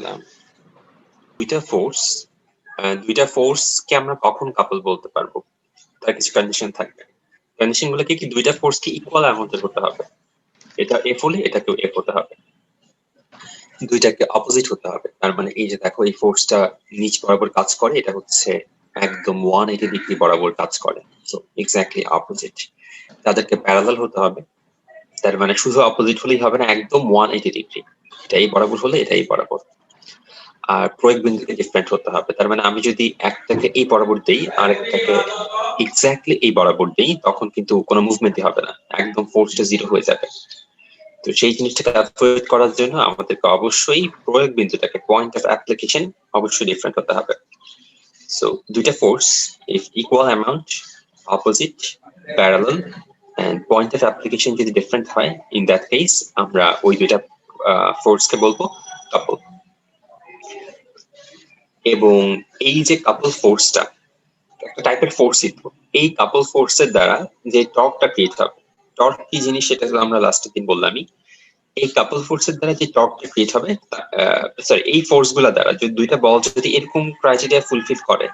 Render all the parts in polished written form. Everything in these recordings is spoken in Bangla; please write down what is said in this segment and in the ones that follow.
গেলাম। দুইটা ফোর্সকে আমরা কখন কাপল বলতে পারবো, তার কিছু কন্ডিশন থাকবে। কন্ডিশন গুলোকে কি দুইটা ফোর্সকে ইকুয়াল অ্যামাউন্টের হতে হবে, এটা এফ হলে এটাকেও এফ হতে হবে, দুইটাকে অপোজিট হতে হবে। তার মানে এই যে দেখো এই ফোর্সটা নিচ বরাবর কাজ করে, এটা হচ্ছে একদম 180 ডিগ্রি বরাবর কাজ করে, সো এক্স্যাক্টলি অপোজিট। তাদেরকে প্যারালাল হতে হবে, তার মানে শুধু অপোজিট হলেই হবে না, একদম 180 ডিগ্রি, এটাই বরাবর হলে এটাই বরাবর। আর প্রয়োগ বিন্দুকে ডিফারেন্ট হতে হবে, তার মানে আমি যদি একটাকে এই বরাবর দেই আর একটাকে এক্স্যাক্টলি এই বরাবর দেই, তখন কিন্তু কোনো মুভমেন্টই হবে না, একদম ফোর্সটা জিরো হয়ে যাবে। তো সেই জিনিসটাকে অ্যাভয়েড করার জন্য আমাদেরকে অবশ্যই প্রয়োগ বিন্দুটাকে, পয়েন্ট অফ অ্যাপ্লিকেশন অবশ্যই ডিফারেন্ট হতে হবে। সো দুইটা force if equal amount, opposite, parallel end point of application যদি ডিফারেন্ট হয়, ইন দ্যাট কেস আমরা ওই দুইটা ফোর্সকে বলবো কাপল। এবং এই যে কাপল ফোর্সটা একটা টাইপের ফোর্সই, এই কাপল ফোর্সের দ্বারা যে টর্কটা ক্রিয়েট হবে, টর্ক কি জিনিস সেটা আমরা লাস্টের দিন বললামই। এই কাপল ফোর্সের দ্বারা যে টর্কটা ক্রিয়েট হবে, সরি এই ফোর্স গুলা দ্বারা যদি দুইটা বল যদি এরকম ক্রাইটেরিয়া ফুলফিল করে,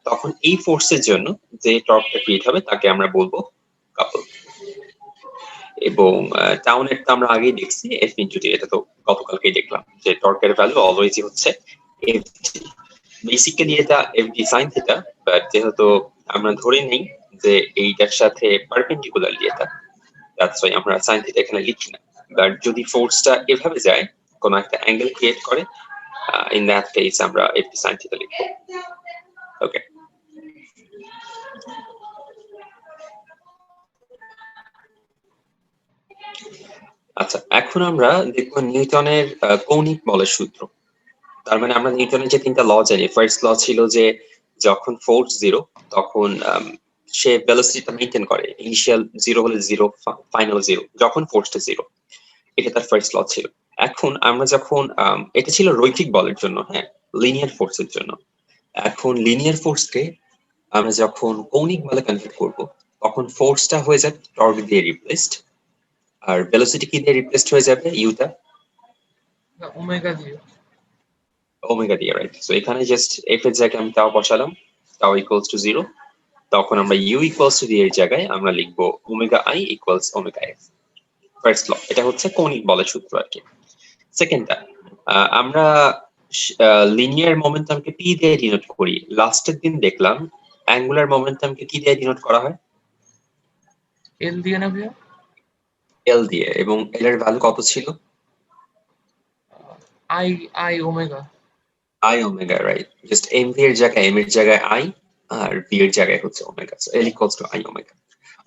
তখন এই ফোর্সের জন্য যে টর্কটা ক্রিয়েট হবে তাকে আমরা বলবো কাপল। এবং টাউনের তো আমরা আগেই দেখছি এফ ইনটু টি, এটা তো গতকালকেই দেখলাম যে টর্কের ভ্যালু অলওয়েজই হচ্ছে এফ টি। বেসিক্যালি এটা F D sine theta, but যেহেতু আমরা ধরে নেই যে এইটার সাথে পারপেন্ডিকুলারলি এটা, দ্যাটস ওয়াই আমরা সাইন থিটা এখানে লিখি না। বাট যদি ফোর্সটা এভাবে যায়, কোন একটা অ্যাঙ্গেল ক্রিয়েট করে, ইন দ্যাট কেস আমরা এফ ডি সাইন থিটা লিখবো। ওকে, আচ্ছা এখন আমরা দেখবো নিউটনের কৌণিক বলের সূত্র। তার মানে আমরা নিউটনের যে তিনটা ল জানি, ফার্স্ট ল ছিল যে যখন ফোর্স জিরো তখন সে ভেলোসিটিটা মেইনটেইন করে, ইনিশিয়াল জিরো হলে জিরো, ফাইনাল জিরো, যখন ফোর্সটা জিরো, এটা তার ফার্স্ট ল ছিল। এখন আমরা যখন এটা ছিল রৈখিক বলের জন্য, হ্যাঁ, লিনিয়ার ফোর্সের জন্য। এখন লিনিয়ার ফোর্সকে আমরা যখন কৌণিক বলে কনভার্ট করব, তখন ফোর্সটা হয়ে যাবে টর্ক দিয়ে রিপ্লেসড, আর ভেলোসিটি কি দিয়ে রিপ্লেসড হয়ে যাবে, ইউটা ওমেগা দিয়ে। ওমেগা দিয়ে, রাইট? সো এখানে জাস্ট এফ এর জায়গায় আমি তাও বসালাম, তাও ইকুয়ালস টু জিরো, তখন আমরা ইউ ইকুয়ালস টু ডি এর জায়গায় আমরা লিখবো omega I equals omega f. First law, এটা হচ্ছে কৌণিক বলের সূত্র আর কি। সেকেন্ডটা, আমরা লিনিয়ার মোমেন্টামকে পি দিয়ে ডিনোট করি। লাস্টের দিন দেখলাম অ্যাঙ্গুলার মোমেন্টামকে কি দিয়ে ডিনোট করা হয়, এল দিয়ে না ভাইয়া? এল দিয়ে। এবং এল এর ভ্যালু কত ছিল, I I omega. I omega, right? Just m v এর জায়গায় এম এর জায়গায় আই, আর ভি এর জায়গায় হচ্ছে omega, so L equals to I omega.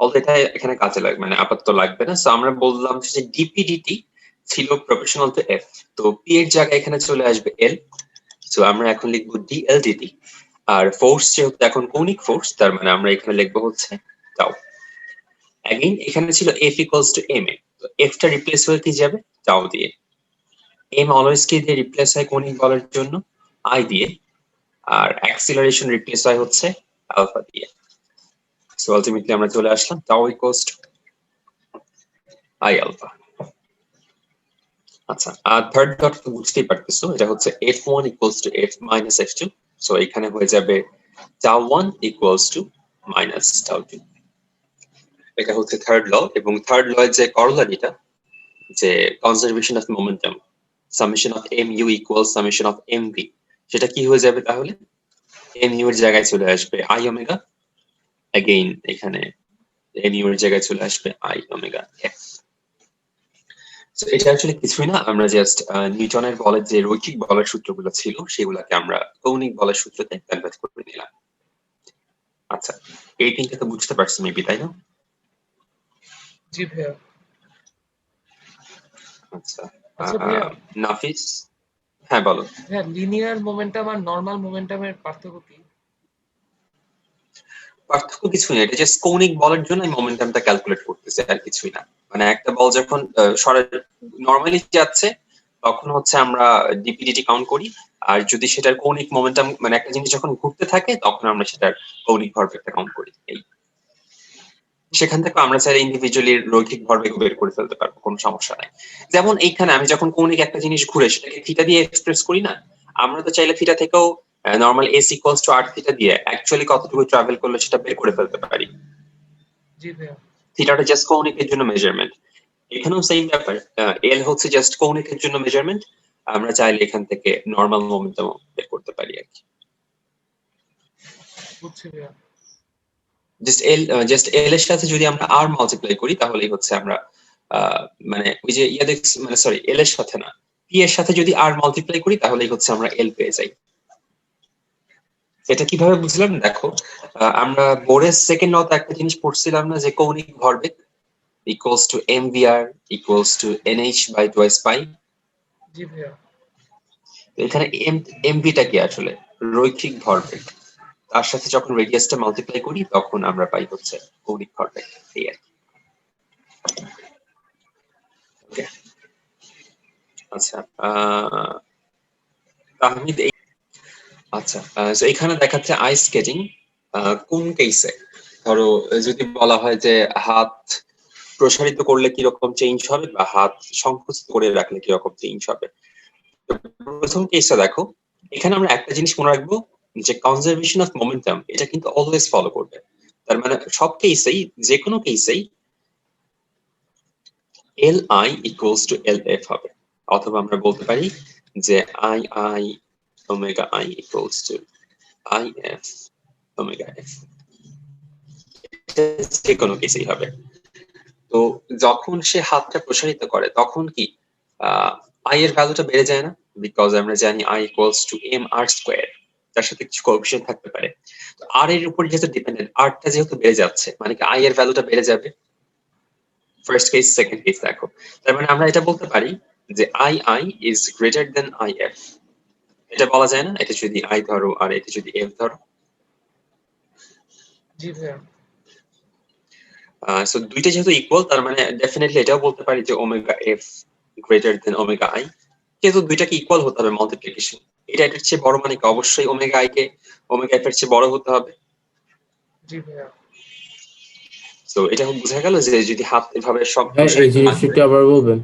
Already এটা এখানে কাজে লাগবে, মানে আপাতত লাগবে না। সো আমরা বললাম যে ডিপি ডিটি ছিল প্রপোর্শনাল টু এফ, তো পি এর জায়গায় এখানে চলে আসবে এল, সো আমরা এখন লিখবো ডি এল ডিটি। আর ফোর্স যেহেতু এখন কৌণিক ফোর্স, তার মানে আমরা এখানে লিখবো হচ্ছে টাউ। অ্যাগেইন এখানে ছিল F equals to M A, তো এফটা রিপ্লেস হয়ে কি যাবে, টাউ দিয়ে। এম অলওয়েজ কি দিয়ে রিপ্লেস হয় কৌণিক বলের জন্য, আই দিয়ে। আর অ্যাক্সিলারেশন রিপ্লেস হয় হচ্ছে আলফা দিয়ে। সো আলটিমেটলি আমরা চলে আসলাম tau equals to I alpha. আচ্ছা, আর থার্ড ডট তো বুঝতেই পারতেছো, এটা হচ্ছে f1 equals to f minus f2, so এখানে হয়ে যাবে টাউ1 ইকুয়ালস টু মাইনাস টাউ2। এটা হচ্ছে থার্ড ল। এবং থার্ড ল এর যে করলারিটা, যে conservation of momentum, summation of mu equals summation of mv, সেটা কি হয়ে যাবে তাহলে, mu এর জায়গায় চলে আসবে i ওমেগা, अगेन এখানে mu এর জায়গায় চলে আসবে i ওমেগা f। সো এটা আসলে কিছুই না, আমরা জাস্ট নিউটনের বলের যে রৈখিক বলের সূত্রগুলো ছিল সেগুলোকে আমরা কৌণিক বলের সূত্রতে কনভার্ট করে নিলাম। আচ্ছা, এই তিনটা তো বুঝতে পারছো মেবি, তাই না? জি ভাইয়া। আচ্ছা, আচ্ছা ভাইয়া, নাফিস, হ্যাঁ বলো। ভাইয়া লিনিয়ার মোমেন্টাম আর নরমাল মোমেন্টামের পার্থক্য কি? পার্থক্য কিছুই না, এটা জাস্ট কৌণিক বলের জন্য মোমেন্টামটা ক্যালকুলেট করতেছে, আর কিছুই না। মানে একটা বল যখন নরমালি যাচ্ছে তখন হচ্ছে আমরা ডিপিডিটি কাউন্ট করি, আর যদি সেটার কৌণিক মোমেন্টাম, মানে একটা জিনিস যখন ঘুরতে থাকে তখন আমরা সেটার কৌণিক ভরবেগটা কাউন্ট করি। এই সেখান থেকে আমরা চাইলে ইন্ডিভিজুয়ালি রৈখিক ভরবেগ বের করে ফেলতে পারবো, কোনো সমস্যা নাই। যেমন এইখানে আমি যখন কৌণিক একটা জিনিস ঘুরে সেটাকে থিটা দিয়ে এক্সপ্রেস করি না, আমরা তো চাইলে থিটা থেকেও normal s equals to r theta দিয়ে অ্যাকচুয়ালি কতটুকু ট্রাভেল করলো সেটা বের করে ফেলতে পারি। জি ভাইয়া। থিটাটা জাস্ট কৌণিকের জন্য মেজারমেন্ট, এখানেও সেম ব্যাপার, এল হচ্ছে জাস্ট কৌণিকের জন্য মেজারমেন্ট, আমরা চাইলে এখান থেকে নরমাল মোমেন্টাম বের করতে পারি আর কি। বুঝছি ভাইয়া। জাস্ট এল এর সাথে যদি আমরা আর মাল্টিপ্লাই করি তাহলেই হচ্ছে আমরা মানে ওই যে মানে সরি এল এর সাথে না, পি এর সাথে যদি আর মাল্টিপ্লাই করি তাহলেই হচ্ছে আমরা এল পেয়ে যাই। এটা কিভাবে বুঝলাম দেখো, আমরা বোরের সেকেন্ড লতে একটা জিনিস পড়ছিলাম না, যে কৌণিক ভরবেগ equals to mvr equals to nh by twice pi। জি ভাইয়া। এখানে mv-টা কি আসলে রৈখিক ভরবেগ, তার সাথে যখন রেডিয়াসটা মাল্টিপ্লাই করি তখন আমরা পাই হচ্ছে কৌণিক ভরবেগ, এই আর কি। ওকে, আচ্ছা তাহমিদ আচ্ছা, তো এখানে দেখাচ্ছে আইস স্কেটিং কোন কেসে, ধরো যদি বলা হয় যে হাত প্রসারিত করলে কিরকম চেঞ্জ হবে বা হাত সংকুচিত করে রাখলে কিরকম চেঞ্জ হবে। প্রথম কেসটা দেখো, এখানে আমরা একটা জিনিস মনে রাখবো যে কনজারভেশন অফ মোমেন্টাম এটা কিন্তু অলওয়েজ ফলো করবে। তার মানে সব কেসেই, যে কোনো কেসেই L I equals to L F হবে, অথবা আমরা বলতে পারি যে I I omega I equals to I F omega F, যে কোনো কেসেই হবে। তো যখন সে হাতটা প্রসারিত করে তখন কি আই এর ভ্যালুটা বেড়ে যায় না, বিকজ আমরা জানি I equals to m r square, তার সাথে কিছু কোএফিসিয়েন্ট থাকতে পারে। তো আর এর উপর যেহেতু ডিপেন্ডেন্ট, আরটা যেহেতু বেড়ে যাচ্ছে মানে কি আই এর ভ্যালুটা বেড়ে যাবে। ফার্স্ট কেস সেকেন্ড কেস দেখো, তার মানে আমরা এটা বলতে পারি যে I i is greater than I f, এটা বলা যায় না, এটা যদি আই ধরো আর এটা যদি এফ ধরো। জি ভাইয়া। সো দুইটা যেহেতু ইকুয়াল তার মানে ডেফিনেটলি এটাও বলতে পারি যে omega F greater than omega I, যেহেতু দুইটাকে ইকুয়াল হতে হবে মাল্টিপ্লিকেশন, এটা এটার চেয়ে বড় মানে কি অবশ্যই omega I K omega F এর চেয়ে বড় হতে হবে। জি ভাইয়া। সো এটা বোঝা গেল যে যদি হাত এভাবে সব ভাই এই প্রসারিত না জিনিসটা করে, একটু আবার বলবেন?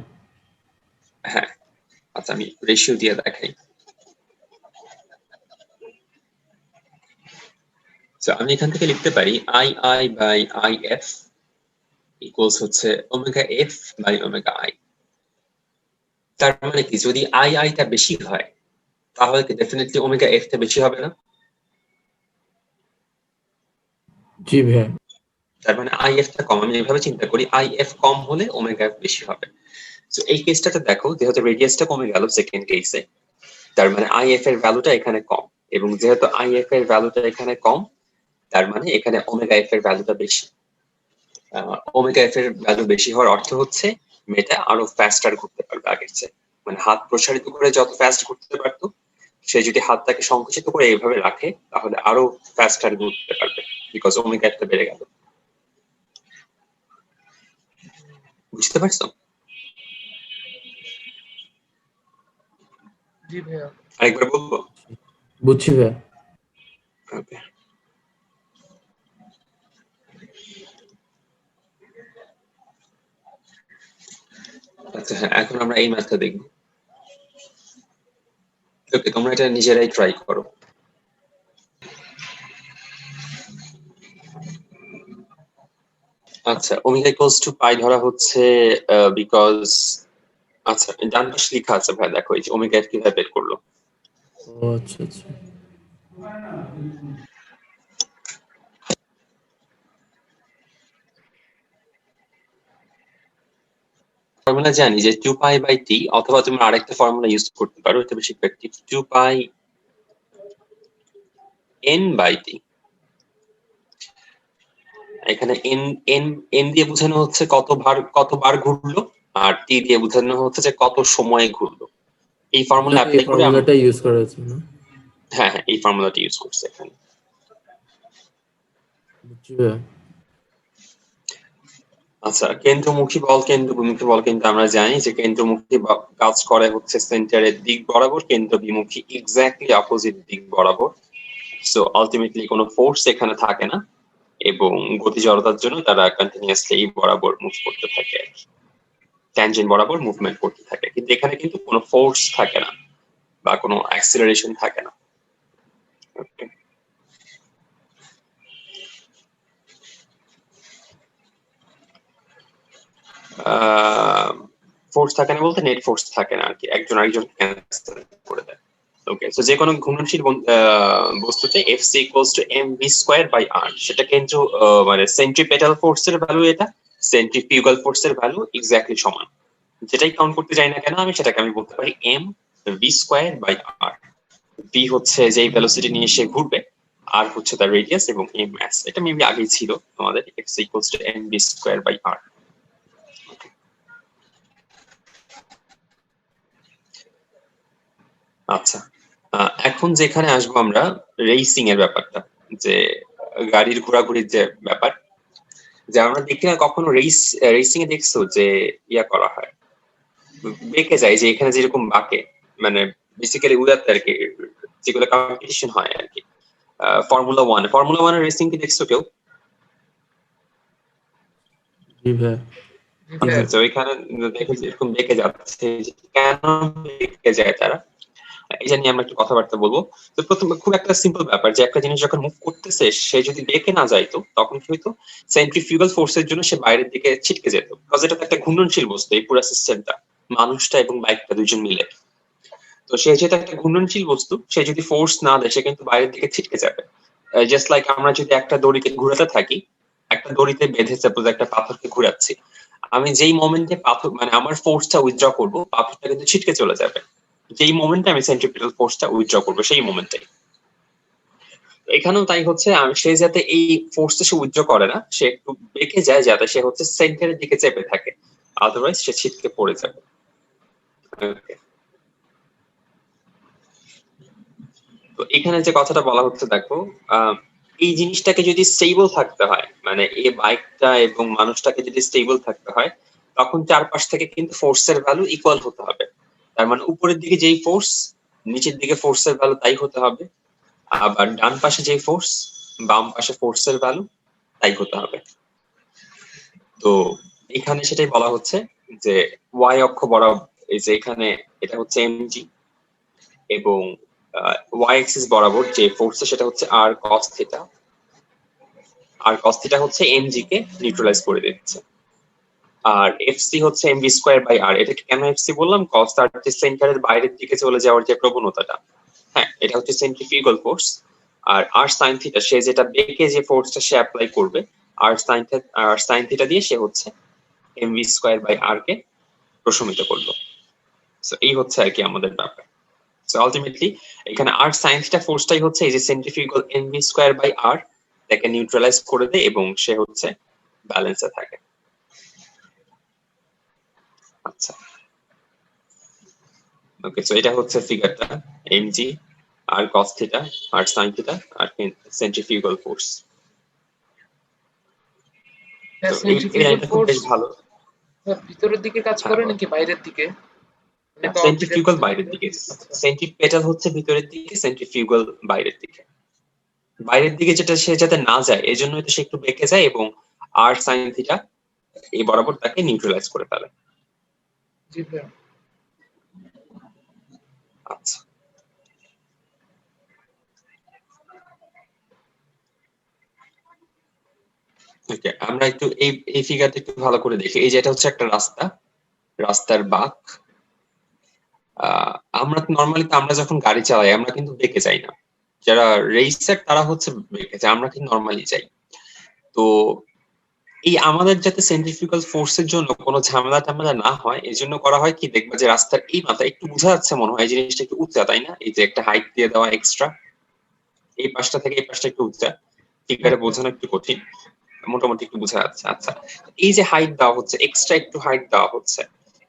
হ্যাঁ আচ্ছা আমি রেশিও দিয়ে দেখাই। সো আমি এখান থেকে লিখতে পারি I I by I F equals হচ্ছে omega F by omega I. তার মানে কি যদি আই আইটা বেশি হয় তাহলে কি ডেফিনেটলি ওমেগা এফ টা বেশি হবে না? জি ভাইয়া। তার মানে আই এফ টা কম, আমি এভাবে চিন্তা করি আই এফ কম হলে ওমেগা এফ বেশি হবে। তো এই কেসটাতে দেখো যেহেতু রেডিয়াসটা কমে গেল সেকেন্ড কেসে, তার মানে আই এফ এর ভ্যালুটা এখানে কম, এবং যেহেতু আই এফ এর ভ্যালুটা এখানে কম তার মানে এখানে ওমেগা এফ এর ভ্যালুটা বেশি। ওমেগা এফ এর ভ্যালু বেশি হওয়ার অর্থ হচ্ছে মেয়েটা আরো ফাস্টার ঘুরতে পারবে আগের চেয়ে, মানে হাত প্রসারিত করে যত ফাস্ট ঘুরতে পারতো সে যদি হাতটাকে সংকুচিত করে এইভাবে রাখে তাহলে আরো ফাস্টার ঘুরতে পারবে, বিকজ ওমেগা এফটা বেড়ে গেল। বুঝতে পারছো? জি ভাইয়া। আরেকবার বলবো? বুঝছি ভাইয়া। ওকে, আচ্ছা হ্যাঁ এখন আমরা এই ম্যাথটা দেখবো। ওকে, তোমরা এটা নিজেরাই ট্রাই করো। আচ্ছা ওমেগা ইকুয়ালস টু পাই ধরা হচ্ছে বিকজ, আচ্ছা ডান পাশে লেখা আছে ভাই, দেখো এই যে ওমেগা এফ কিভাবে বের করলো। ও আচ্ছা আচ্ছা। ফর্মুলা জানি যে 2 পাই বাই টি, অথবা তুমি আরেকটা ফর্মুলা ইউজ করতে পারো, এটা বেশি effective, 2 pi N by T. এখানে এন এন এন দিয়ে বোঝানো হচ্ছে কতবার ঘুরলো, আর টি দিয়ে বোঝানো হচ্ছে যে কত সময় ঘুরলো। এই ফর্মুলা এই অ্যাপ্লাই করে আমরা, ফর্মুলাটা ইউজ করা হচ্ছে না? হ্যাঁ হ্যাঁ এই ফর্মুলাটা ইউজ করছে এখানে। বুঝছি ভাইয়া। আচ্ছা কেন্দ্রমুখী বল কেন্দ্রবিমুখী বল কিন্তু আমরা জানি যে কেন্দ্রমুখী কাজ করে হচ্ছে সেন্টারের দিক বরাবর, কেন্দ্র বিমুখী এক্স্যাক্টলি অপোজিট দিক বরাবর। সো আলটিমেটলি কোনো ফোর্স এখানে থাকে না, এবং গতি জড়তার জন্য তারা কন্টিনিউয়াসলি এই বরাবর মুভ করতে থাকে, ট্যানজেন্ট বরাবর মুভমেন্ট করতে থাকে, কিন্তু এখানে কিন্তু কোনো ফোর্স থাকে না। বা কোনো অ্যাক্সিলারেশন থাকে না। ওকে, ফোর্স থাকে না বলতে নেট ফোর্স থাকে না আর কি, একজন আরেকজন ক্যান্সেল করে দেয়। ওকে, সো যে কোনো ঘূর্ণনশীল বস্তুতে Fc equals to mv square by r, সেটা কেন্দ্র মানে সেন্ট্রিপেটাল ফোর্সের ভ্যালু, এটা সেন্ট্রিফিউগাল ফোর্সের ভ্যালু এক্স্যাক্টলি সমান। যেটাই কাউন্ট করতে যাই না কেন আমি সেটাকে আমি বলতে পারি m v square by r। v হচ্ছে যেই ভেলোসিটি নিয়ে সে ঘুরবে, r হচ্ছে তার রেডিয়াস, এবং m mass। এটা মেবি আগেই ছিল আমাদের, Fc equals to mv square by r। আচ্ছা, এখন যেখানে আসবো আমরা রেসিং এর ব্যাপারটা, যে গাড়ির ঘোরাঘুরির যে ব্যাপার, যে আমরা দেখি না কখনো রেসিং এ দেখছো যে ইয়া করা হয়, বেঁকে যায়, যে এখানে যেরকম বাঁকে, মানে বেসিক্যালি উড়াতে আর কি, যেগুলো কম্পিটিশন হয় আর কি, ফর্মুলা ওয়ান রেসিং কি দেখছো কেউ? জি ভাইয়া। হ্যাঁ, তো এখানে দেখো যেরকম বেঁকে যাচ্ছে, কেন বেঁকে যায় তারা, এটা নিয়ে আমরা একটু কথাবার্তা বলবো। তো প্রথমে খুব একটা সিম্পল ব্যাপার, যে একটা জিনিস যখন মুভ করতেছে সে যদি বেঁকে না যাইতো তখন কি হইতো, সেন্ট্রিফিউগাল ফোর্সের জন্য সে বাইরের দিকে ছিটকে যেত, বিকজ এটা তো একটা ঘূর্ণনশীল বস্তু, এই পুরো সিস্টেমটা, মানুষটা এবং বাইকটা দুইজন মিলে। তো সে যেহেতু একটা ঘূর্ণনশীল বস্তু, সে যদি ফোর্স না দেয় সে কিন্তু বাইরের দিকে ছিটকে যাবে। জাস্ট লাইক আমরা যদি একটা দড়িকে ঘুরাতে থাকি, একটা দড়িতে বেঁধে সাপোজ একটা পাথরকে ঘুরাচ্ছি, আমি যেই মোমেন্টে পাথর মানে আমার ফোর্সটা উইথড্র করবো, পাথরটা কিন্তু ছিটকে চলে যাবে। যেই মোমেন্টে আমি সেন্ট্রিপিটাল ফোর্সটা উইথড্র করবো সেই মোমেন্টে। এখানেও তাই হচ্ছে, সে যাতে এই ফোর্সটা সে উইথড্র করে না, সে একটু বেঁকে যায় যাতে সে হচ্ছে সেন্টারের দিকে চেপে থাকে, আদারওয়াইজ সে ছিটকে পড়ে যাবে। Okay. তো এখানে যে কথাটা বলা হচ্ছে দেখো, এই জিনিসটাকে যদি স্টেবল থাকতে হয়, মানে এই বাইকটা এবং মানুষটাকে যদি স্টেবল থাকতে হয়, তখন চারপাশ থেকে কিন্তু ফোর্সের ভ্যালু ইকুয়াল হতে হবে। তার মানে উপরের দিকে যেই ফোর্স, নিচের দিকে ফোর্সের ভ্যালু তাই হতে হবে। আবার ডান পাশে যে ফোর্স, বাম পাশে ফোর্সের ভ্যালু তাই হতে হবে। তো এখানে সেটাই বলা হচ্ছে যে ওয়াই অক্ষ বরাবর, এই যে এখানে এটা হচ্ছে এমজি, এবং ওয়াই এক্সিস বরাবর যে ফোর্স সেটা হচ্ছে আর কস থিটা, আর কস থিটা হচ্ছে এমজি কে নিউট্রালাইজ করে দিচ্ছে। আর এফসি হচ্ছে এমভি স্কয়ার বাই আর। এটা কেন এফসি বললাম, কস তার যে সেন্টারের বাইরের দিকে চলে যাওয়ার যে প্রবণতাটা, হ্যাঁ এটা হচ্ছে সেন্ট্রিফিউগাল ফোর্স। আর আর সাইন থিটা, সে যেটা বেঁকে যে ফোর্সটা সে অ্যাপ্লাই করবে, আর সাইন থিটা দিয়ে সে হচ্ছে এমভি স্কয়ার বাই আর কে প্রশমিত করলো। সো এই হচ্ছে আর কি আমাদের ব্যাপার। সো আলটিমেটলি এখানে আর সাইন থিটা ফোর্সটাই হচ্ছে এই যে সেন্ট্রিফিউগাল এমভি স্কয়ার বাই আর, তাকে নিউট্রালাইজ করে দেয় এবং সে হচ্ছে ব্যালেন্সে থাকে। আচ্ছা, ওকে, সো এটা হচ্ছে ফিগারটা, এমজি আর কস থিটা আর সাইন থিটা আর সেন্ট্রিফিউগাল ফোর্স। তো এই সেন্ট্রিফিউগাল লাইনটা খুব ফোর্স বেশ ভালো। ভিতরের দিকে কাজ হ্যাঁ, করে নাকি বাইরের দিকে? মানে কম্পিউটার সেন্ট্রিফিউগাল বাইরের দিকে, আচ্ছা, সেন্ট্রিপেটাল হচ্ছে ভিতরের দিকে, সেন্ট্রিফিউগাল বাইরের দিকে। বাইরের দিকে যেটা সে যাতে না যায় এই জন্য সে একটু বেঁকে যায়, এবং আর সাইন থিটা এই বরাবর তাকে নিউট্রালাইজ করে ফেলে। জি ভাই। আচ্ছা, ওকে, আমরা একটু এই ফিগারটা একটু ভালো করে দেখি। এই যে এটা হচ্ছে একটা রাস্তা, রাস্তার বাঁক। আমরা নর্মালি তো আমরা যখন গাড়ি চালাই আমরা কিন্তু বেঁকে যাই না, যারা রেসার তারা হচ্ছে বেঁকে যায়, আমরা কিন্তু নর্মালি যাই। তো এই আমাদের যাতে সেন্ট্রিফিউগাল ফোর্সের জন্য কোনো ঝামেলা টামেলা না হয় এই জন্য করা হয় কি, দেখবা যে রাস্তার এই মাথা একটু বোঝা যাচ্ছে মনে হয় এই জিনিসটা একটু উঁচা, তাই না? এই যে একটা হাইট দিয়ে দেওয়া এক্সট্রা, এই পাশটা থেকে এই পাশটা একটু উঁচা, ফিগারে বোঝানো একটু কঠিন, মোটামুটি একটু বোঝা যাচ্ছে। আচ্ছা, এই যে হাইট দেওয়া হচ্ছে, এক্সট্রা একটু হাইট দেওয়া হচ্ছে,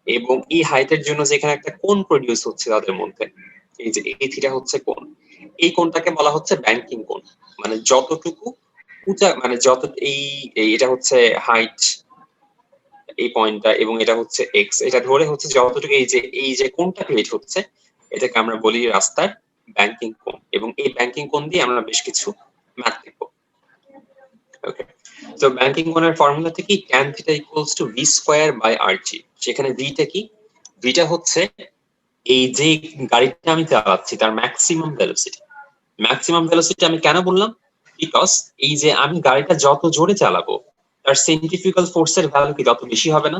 এবং এই হাইটের জন্য যেখানে একটা কোণ প্রডিউস হচ্ছে তাদের মধ্যে, এই যে এই থিটা হচ্ছে কোণ, এই কোণটাকে বলা হচ্ছে ব্যাংকিং কোণ। মানে যতটুকু উঁচা, মানে যত এটা হচ্ছে হাইট, এই পয়েন্টটা, এবং এটা হচ্ছে এক্স, এটা ধরে হচ্ছে যতটুকু এই যে কোণটা ক্রিয়েট হচ্ছে এটাকে আমরা বলি রাস্তার ব্যাংকিং কোণ, এবং এই ব্যাংকিং কোণ দিয়ে আমরা বেশ কিছু ম্যাথ লিখবো। ওকে, তো ব্যাংকিং কোণের ফর্মুলা থেকে tan theta equals to v square by rg। সেখানে v টা কি, v টা হচ্ছে এই যে গাড়িটা আমি চালাচ্ছি তার ম্যাক্সিমাম ভেলোসিটি আমি কেন বললাম, বিকজ এই যে আমি গাড়িটা যত জোরে চালাবো তার সেন্ট্রিফিউগাল ফোর্সের ভ্যালু কি তত বেশি হবে না?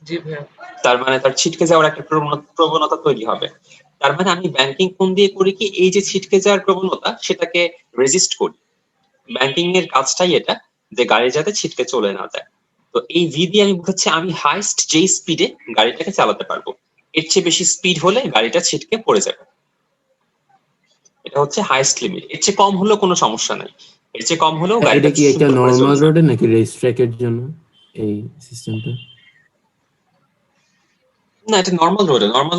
জি ভাইয়া। তার মানে তার ছিটকে যাওয়ার একটা প্রবণতা তৈরি হবে। তার মানে আমি ব্যাংকিং কোন দিয়ে করি কি, এই যে ছিটকে যাওয়ার প্রবণতা সেটাকে রেজিস্ট করি। ব্যাংকিং এর কাজটাই এটা, যে গাড়ি যাতে ছিটকে চলে না যায়। তো এই ভি দিয়ে আমি বোঝাচ্ছি আমি হাইস্ট যে স্পিডে গাড়িটাকে চালাতে পারবো, এর চেয়ে বেশি স্পিড হলে গাড়িটা ছিটকে পড়ে যাবে। এটা হচ্ছে হাইস্ট লিমিট। এর চেয়ে কম হলেও কোনো সমস্যা নাই, এর চেয়ে কম হলেও এটা গাড়িটা কি একটা সুন্দর করে নরমাল চলছে। রোডে নাকি রেস ট্র্যাকের জন্য এই সিস্টেমটা? না, এটা নর্মাল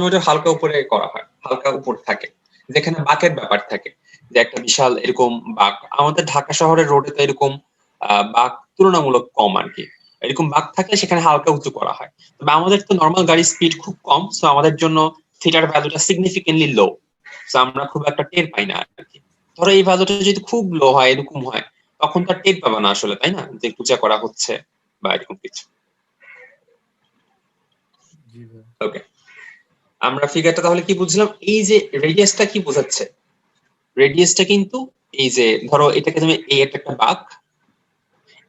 রোডে হালকা উপরে করা হয়, হালকা উপর থাকে, যেখানে বাঁকের ব্যাপার থাকে, যে একটা বিশাল এরকম বাঁক। আমাদের ঢাকা শহরের রোডে তো এরকম বাঁক তুলনামূলক কম আর কি, এরকম বাঁক থাকলে সেখানে হালকা উঁচু করা হয়। তবে আমাদের তো নর্মাল গাড়ির স্পিড খুব কম, সো আমাদের জন্য থিটার ভ্যালুটা সিগনিফিকেন্টলি লো, সো আমরা খুব একটা টের পাই না আর কি। ধরো এই ভ্যালুটা যদি খুব লো হয়, এরকম হয়, তখন তো আর টের পাবা না আসলে, তাই না, যে পূজা করা হচ্ছে বা এরকম কিছু। জি ভাই। ওকে, আমরা ফিগারটা তাহলে কি বুঝলাম, এই যে রেডিয়াসটা কি বোঝাচ্ছে, রেডিয়াসটা কিন্তু এই যে ধরো এটাকে তুমি এই একটা বাঁক,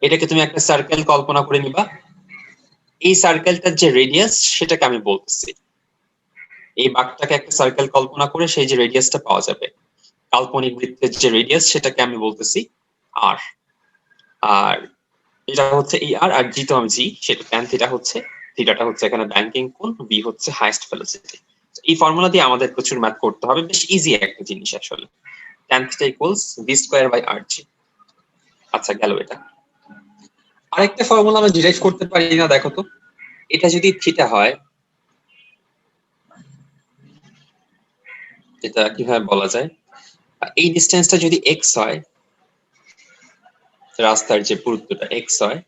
এটাকে তুমি একটা সার্কেল কল্পনা করে নিবা, এই সার্কেলটার যে রেডিয়াস সেটাকে আমি বলতেছি, এই বাঁকটাকে একটা সার্কেল কল্পনা করে সেই যে রেডিয়াসটা পাওয়া যাবে, কাল্পনিক বৃত্তের যে রেডিয়াস সেটাকে আমি বলতেছি আর। আর এটা হচ্ছে এই আর জি তো আমি জি, সেটা ট্যান থিটা হচ্ছে, থিটাটা হচ্ছে এখানে ব্যাংকিং কোণ, বি হচ্ছে হাইস্ট ভেলোসিটি। এই ফর্মুলা দিয়ে আমাদের প্রচুর ম্যাথ করতে হবে, বেশ ইজি একটা জিনিস আসলে। Tan theta equals V square by R G. আচ্ছা, গেল এটা। আরেকটা ফর্মুলা আমরা ডিরাইভ করতে পারি না, দেখো তো, এটা যদি থিটা হয়, এটা কিভাবে বলা যায়, এই ডিসটেন্সটা যদি এক্স হয়, রাস্তার যে পুরুত্বটা এক্স হয়,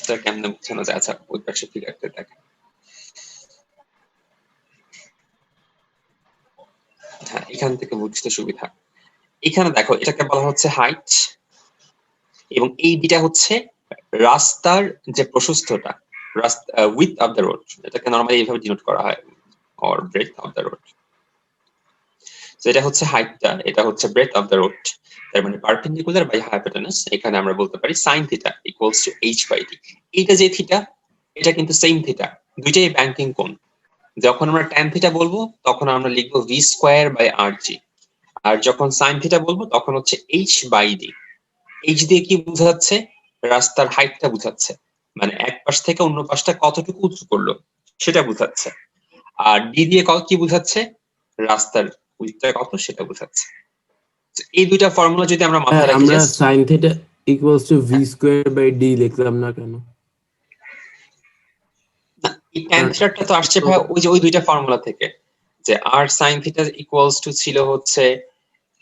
এটা কেমনে বোঝানো যায়? আচ্ছা, ওই পাশে ফিগারটা দেখে, হ্যাঁ এখান থেকে বুঝতে সুবিধা। এখানে দেখো, এটাকে বলা হচ্ছে হাইট, এবং এই দিটা হচ্ছে রাস্তার যে প্রশস্ততা, উইথ অফ দ্য রোড, এটাকে নরমালি এইভাবে ডিনোট করা হয়, or breadth of the road. তো এটা হচ্ছে হাইটটা, এটা হচ্ছে ব্রেথ অফ দ্য রোড, তার মানে পারপেন্ডিকুলার বাই হাইপোটেনাস। এখানে আমরা বলতে পারি sine theta equals to h by d. এইটা যে থিটা, এটা কিন্তু সেম থিটা, দুইটাই ব্যাংকিং কোণ। যখন আমরা ট্যান থিটা বলবো তখন আমরা লিখবো ভি স্কয়ার বাই আর জি, আর যখন সাইন থিটা বলবো তখন হচ্ছে এইচ বাই ডি। এইচ দিয়ে কি বোঝাচ্ছে, রাস্তার হাইটটা বোঝাচ্ছে, মানে এক পাশ থেকে অন্য পাশটা কতটুকু উঁচু করলো সেটা বোঝাচ্ছে। আর ডি দিয়ে কি বোঝাচ্ছে, রাস্তার উইথটা কত সেটা বোঝাচ্ছে। এই দুইটা ফর্মুলা যদি আমরা মাথায় রাখি, আমরা just sine theta equals to V square by d লিখলাম না কেন? এই ট্যান থিটাটা তো আসছে ভাই ওই দুইটা ফর্মুলা থেকে, যে R sine theta equals to ছিল হচ্ছে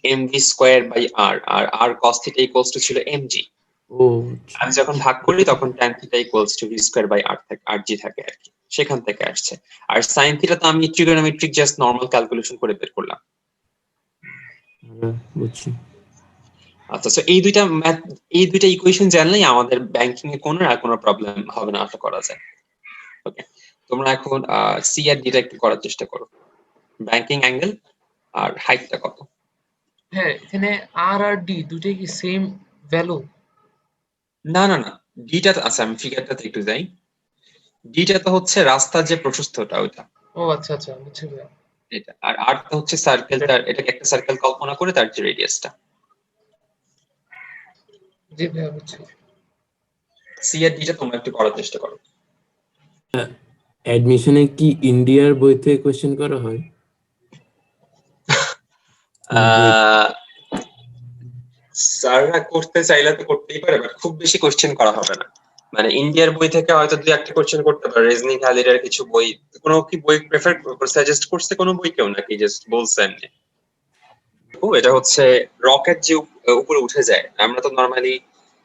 M V square by R, আর R cos theta equals to ছিল এম জি। ও আমি যখন ভাগ করি তখন tan theta equals to V square by R থাকে, আর জি থাকে আর কি, সেখান থেকে আসছে। আর সাইন থিটা তো আমি ট্রিগোনোমেট্রিক জাস্ট নরমাল ক্যালকুলেশন করে বের করলাম। বুঝছি। আচ্ছা, তো এই দুইটা ম্যাথ, এই দুইটা ইকুয়েশন জানলেই আমাদের ব্যাংকিং এ কোনো আর কোনো প্রবলেম হবে না আশা করা যায়। ওকে, তোমরা এখন সি আর ডিটা একটু করার চেষ্টা করো, ব্যাংকিং অ্যাঙ্গেল আর হাইটটা কত। হ্যাঁ, এখানে আর আর ডি দুটোই কি সেম ভ্যালু? না না না, ডিটা আচ্ছা আমি ফিগারটাতে একটু যাই, ডিটা তো হচ্ছে রাস্তার যে প্রশস্ততা ওইটা, ও আচ্ছা আচ্ছা, বুঝছি ভাইয়া। এটা, আর আরটা হচ্ছে সার্কেলটা, এটাকে একটা সার্কেল কল্পনা করে তার যে রেডিয়াসটা। জি ভাইয়া, বুঝছি। সি আর ডিটা তোমরা একটু করার চেষ্টা করো। অ্যাডমিশনে কি ইন্ডিয়ার বই থেকে কোশ্চেন করা হয়? স্যাররা করতে চাইলে তো করতেই পারে, বাট খুব বেশি কোশ্চেন করা হবে না। মানে ইন্ডিয়ার বই থেকে হয়তো দুই একটা কোশ্চেন করতে পারে, রেজনি খালিদের কিছু বই। কোনো কি বই প্রেফার সাজেস্ট করছে কোনো বই কেউ, নাকি জাস্ট বলছেন? ও এটা হচ্ছে রকেট যে উপরে উঠে যায়, আমরা তো নরমালি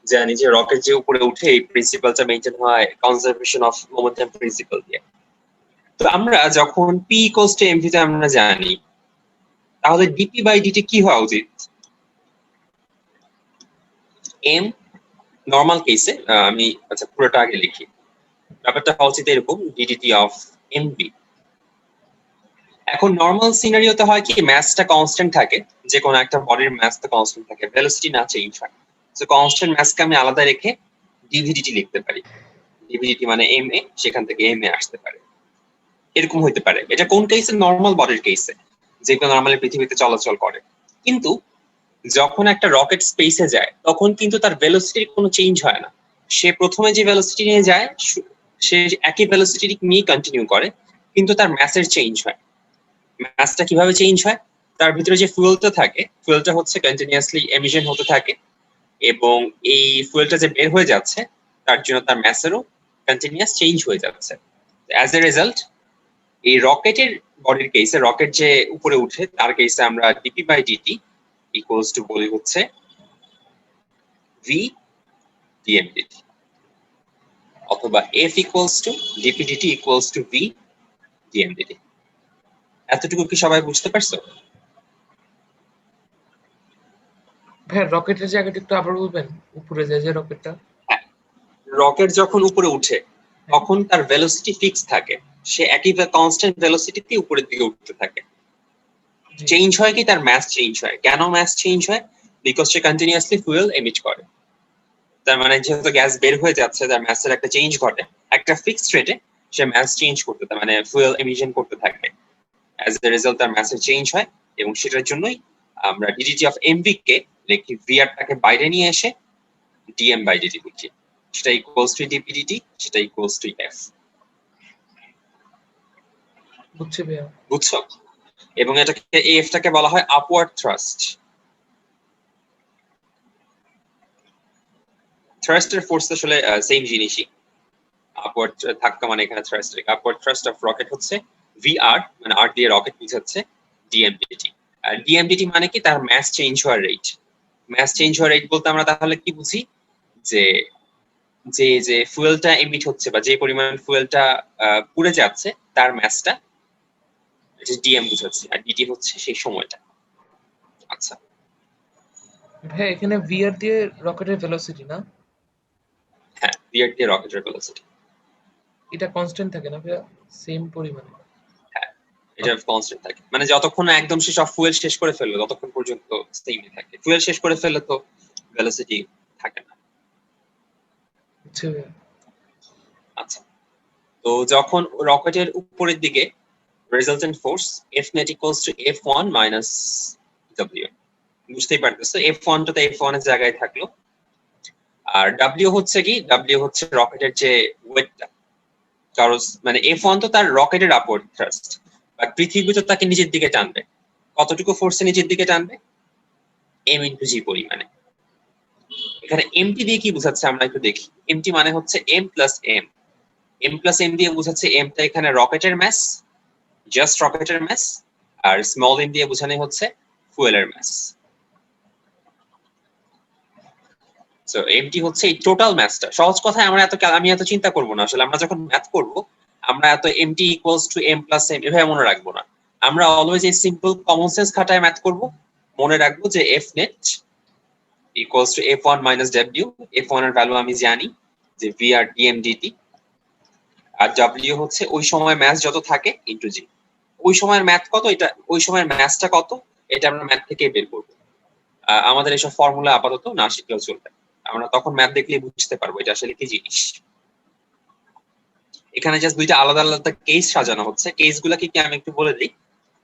জানি যে রকেট যে উপরে উঠে এই প্রিন্সিপালটা মেইনটেইন হয় কনজারভেশন অফ মোমেন্টাম প্রিন্সিপাল দিয়ে। তো আমরা যখন পি ইকুয়ালস টু এমভি তে আমরা জানি, তাহলে ডিপি বাই ডিটি কি হওয়া উচিত? এম নরমাল কেসে আমি আচ্ছা পুরোটা আগে লিখি, ব্যাপারটা হচ্ছে এরকম ডিডিটি অফ এমভি। এখন নর্মাল সিনারিওতে হয় কি ম্যাসটা কনস্ট্যান্ট থাকে, যে কোনো একটা বডির ম্যাস তো কনস্ট্যান্ট থাকে, ভেলোসিটি না চেঞ্জ হয়। সো কনস্ট্যান্ট ম্যাসকে আমি আলাদা রেখে ডিভিডিটি লিখতে পারি। ডিভিডিটি মানে এম এ, সেখান থেকে এম এ আসতে পারে, এরকম হইতে পারে। এটা কোন কেসে? নর্মাল বডির কেসে, যেগুলো নর্মালি পৃথিবীতে চলাচল করে। কিন্তু যখন একটা রকেট স্পেসে যায় তখন কিন্তু তার ভেলোসিটির কোনো চেঞ্জ হয় না। সে প্রথমে যে ভেলোসিটি নিয়ে যায় সে একই ভেলোসিটি নিয়ে কন্টিনিউ করে, কিন্তু তার ম্যাসের চেঞ্জ হয়। ম্যাসটা কিভাবে চেঞ্জ হয়? তার ভিতরে যে ফুয়েলটা থাকে, ফুয়েলটা হচ্ছে কন্টিনিউয়াসলি এমিশন হতে থাকে, এবং এই ফুয়েলটা যে বের হয়ে যাচ্ছে তার জন্য তার ম্যাসেরও কন্টিনিউয়াস চেঞ্জ হয়ে যাচ্ছে। অ্যাজ এ রেজাল্ট এই রকেটের বডির কেসে, রকেট যে উপরে উঠে তার কেসে আমরা DP by DT equals to বলি হচ্ছে ভি ডিএমডিটি, অথবা F equals to DP DT equals to V DMDT. এতটুকু কি সবাই বুঝতে পারছো? ভাই রকেটের জায়গাটা একটু আবার বলবেন, উপরে যায় যে রকেটটা? রকেট যখন উপরে উঠে তখন তার ভেলোসিটি ফিক্স থাকে, সে একই কনস্ট্যান্ট ভেলোসিটিতে উপরের দিকে উঠতে থাকে। জি। চেঞ্জ হয় কি তার ম্যাস চেঞ্জ হয়। কেন ম্যাস চেঞ্জ হয়? Because say continuously fuel emit করে। তার মানে যেহেতু গ্যাস বের হয়ে যাচ্ছে, তার ম্যাসের একটা চেঞ্জ ঘটে, একটা ফিক্সড রেটে সে ম্যাস চেঞ্জ করতে থাকে, মানে ফুয়েল এমিশন করতে থাকে। অ্যাজ এ রেজাল্ট তার ম্যাসের চেঞ্জ হয়, এবং সেটার জন্যই আমরা ডিডিটি অফ এমভি কে লিখি, ভিআরটাকে বাইরে নিয়ে এসে ডিএম বাই ডিটি লিখি। সেটা ইকুয়ালস টু ডিপিডিটি, সেটা ইকুয়ালস টু এফ। বুঝছি ভাইয়া। বুঝছো? এবং এটাকে এফটাকে বলা হয় আপওয়ার্ড থ্রাস্ট। থ্রাস্টের ফোর্স আসলে সেম জিনিসই। আপওয়ার্ড ধাক্কা মানে এখানে thrust, upward thrust of rocket হচ্ছে ভিআর, মানে আর দিয়ে রকেট বুঝাচ্ছে ডিএমডিটি। আর ডিএমডিটি মানে কি? তার ম্যাস চেঞ্জ হওয়ার রেট। ম্যাস চেঞ্জ হওয়ার রেট বলতে আমরা তাহলে কি বুঝি? যে যে যে ফুয়েলটা এমিট হচ্ছে বা যে পরিমাণ ফুয়েলটা পুড়ে যাচ্ছে তার ম্যাসটা ডিএম বুঝাচ্ছে, আর ডিটি হচ্ছে সেই সময়টা। আচ্ছা, ভাই এখানে ভিআর দিয়ে রকেটের ভেলোসিটি না? হ্যাঁ, ভিআর দিয়ে রকেটের ভেলোসিটি। এটা কনস্ট্যান্ট থাকে না ভাইয়া, সেম পরিমাণে? হ্যাঁ, এটা কনস্ট্যান্ট থাকে, মানে যতক্ষণ না একদম সে সব ফুয়েল শেষ করে ফেললো ততক্ষণ পর্যন্ত সেমই থাকে। ফুয়েল শেষ করে ফেললে তো ভেলোসিটি থাকে না। বুঝছি ভাইয়া। আচ্ছা, তো যখন রকেটের উপরের দিকে resultant force F net equals to F1 minus W, বুঝতেই পারতেছো F1 টা তো F1 এর জায়গায় থাকলো, আর ডব্লিউ হচ্ছে কি? ডব্লিউ হচ্ছে রকেটের যে ওয়েটটা, কারণ মানে F1 তো তার রকেটের আপওয়ার্ড থ্রাস্ট, বাট পৃথিবী তো তাকে নিচের দিকে টানবে। কতটুকু ফোর্সে নিচের দিকে টানবে? এম ইন্টু জি পরিমাণে। এখানে এমটি দিয়ে কি বোঝাচ্ছে আমরা একটু দেখি। এমটি মানে হচ্ছে m plus m. M plus m দিয়ে বোঝাচ্ছে এমটা এখানে রকেটের ম্যাস, জাস্ট রকেটের ম্যাস, আর স্মল এম দিয়ে বোঝানো হচ্ছে ফুয়েলের ম্যাস। সো এমটি হচ্ছে এই টোটাল ম্যাসটা। সহজ কথায় আমি এত চিন্তা করব না আসলে। আমরা যখন ম্যাথ করব আমরা এত MT equals to m plus m এভাবে মনে রাখবো না। আমরা অলওয়েজ এই সিম্পল কমন সেন্স খাটায় ম্যাথ করব। মনে রাখবো যে F net equals to F1 minus W. F1 এর ভ্যালু আমি জানি যে ভিআর ডিএমডিটি, আর ডব্লিউ হচ্ছে ওই সময় ম্যাস যত থাকে ইনটু জি। ওই সময়ের ম্যাথ কত, এটা ওই সময়ের ম্যাথটা কত এটা আমরা ম্যাথ থেকে বের করব। আমাদের এসব ফর্মুলা আপাতত না শিখলেও চলবে, আমরা তখন ম্যাথ দেখলে বুঝতে পারবো এটা আসলে কি জিনিস। এখানে জাস্ট দুইটা আলাদা আলাদা কেস সাজানো হচ্ছে। কেসগুলো কি আমি একটু বলে দিই।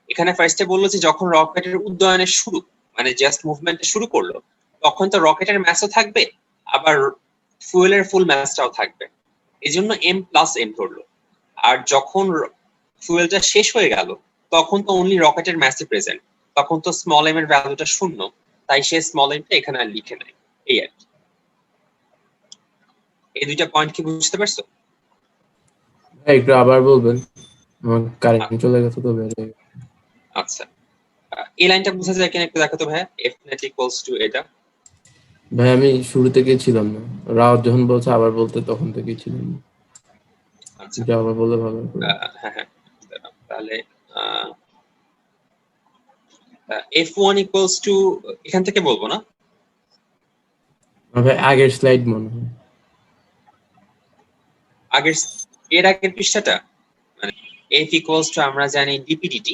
এখানে ফার্স্টে বললো যে যখন রকেটের উড্ডয়নের শুরু, মানে জাস্ট মুভমেন্ট শুরু করলো, তখন তো রকেটের ম্যাসও থাকবে, আবার ফুয়েলের ফুল ম্যাসটাও থাকবে, এই জন্য এম প্লাস এম ধরলো। আর যখন ফুয়েলটা শেষ হয়ে গেল তখন তো অনলি রকেটের ম্যাসে প্রেজেন্ট, তখন তো স্মল এম এর ভ্যালুটা শূন্য, তাই সে স্মল এমটা এখানে আর লিখে নেয়। এই আর কি। এই দুইটা পয়েন্ট কি বুঝতে পারছো? ভাই একটু আবার বলবেন, আমার কারেন্ট চলে গেছে তো বেড়ে। আচ্ছা, এই লাইনটা বোঝা যায় কিনা একটু দেখো তো ভাইয়া। এফ নেট ইকুয়ালস টু এটা। ভাই আমি শুরু থেকে ছিলাম না, রাও যখন বলছে আবার বলতে তখন থেকেই ছিলাম না। আচ্ছা, এটা আবার বলে ভালো করে। হ্যাঁ হ্যাঁ, তাহলে F1 ইকুয়ালস টু, এখান থেকে বলবো না, ভাই আগের স্লাইড মনে হয়। এর আগের পৃষ্ঠাটা মানে f equals to আমরা জানি dpdt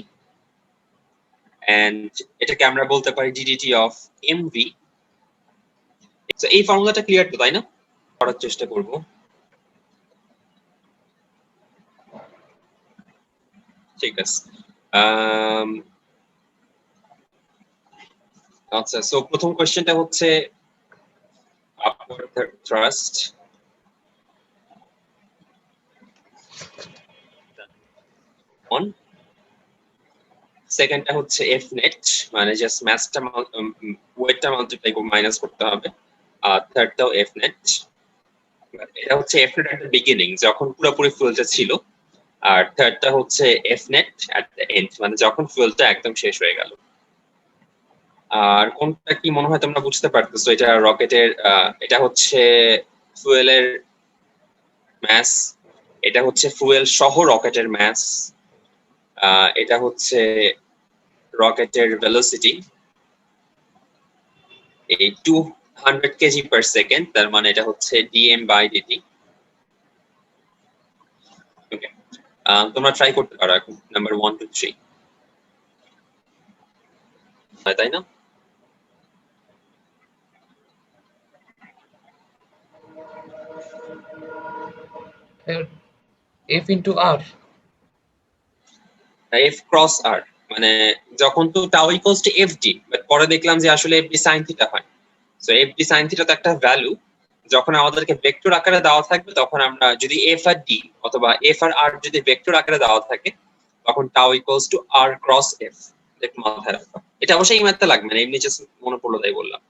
and এটাকে আমরা বলতে পারি ddt of mv। তো এই ফর্মুলাটা ক্লিয়ার তো তাই না? করার চেষ্টা করব। ঠিক আছে। আচ্ছা, সো প্রথম কোশ্চেনটা হচ্ছে upward thrust on, সেকেন্ডটা হচ্ছে f net মানে জাস্ট মাসটা ওয়েটটা মাল্টিপ্লাই করে মাইনাস করতে হবে, আর থার্ডটাও f net। এটা হচ্ছে f net at the beginning যখন পুরোপুরি ফুয়েলটা ছিল, আর থার্ডটা হচ্ছে f net at the end মানে যখন ফুয়েলটা একদম শেষ হয়ে গেল। আর কোনটা কি মনে হয় তোমরা বুঝতে পারতেছো? এটা রকেটের এটা হচ্ছে ফুয়েলের মাস, এটা হচ্ছে ফুয়েল সহ রকেটের মাস, এটা হচ্ছে রকেটের ভেলোসিটি, এই 200 কেজি পার সেকেন্ড, তার মানে এটা হচ্ছে dm/dt। ওকে, তোমরা ট্রাই করতে পারো এখন নাম্বার 1 2 3, তাই না? f into r f cross r মানে যখন তো tau equals two fd, but পরে দেখলাম যে আসলে fd sin থিটা হয়। সো fd sin থিটা তো একটা ভ্যালু, যখন আমাদেরকে ভেক্টর আকারে দেওয়া থাকবে তখন আমরা যদি f আর d অথবা f আর r যদি ভেক্টর আকারে দেওয়া থাকে তখন tau equals two r cross f। একটু মাথায় রাখবা, এটা অবশ্যই ম্যাথে লাগবে না, এমনি জাস্ট মনে পড়লো তাই বললাম।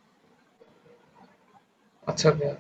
আচ্ছা ভাইয়া।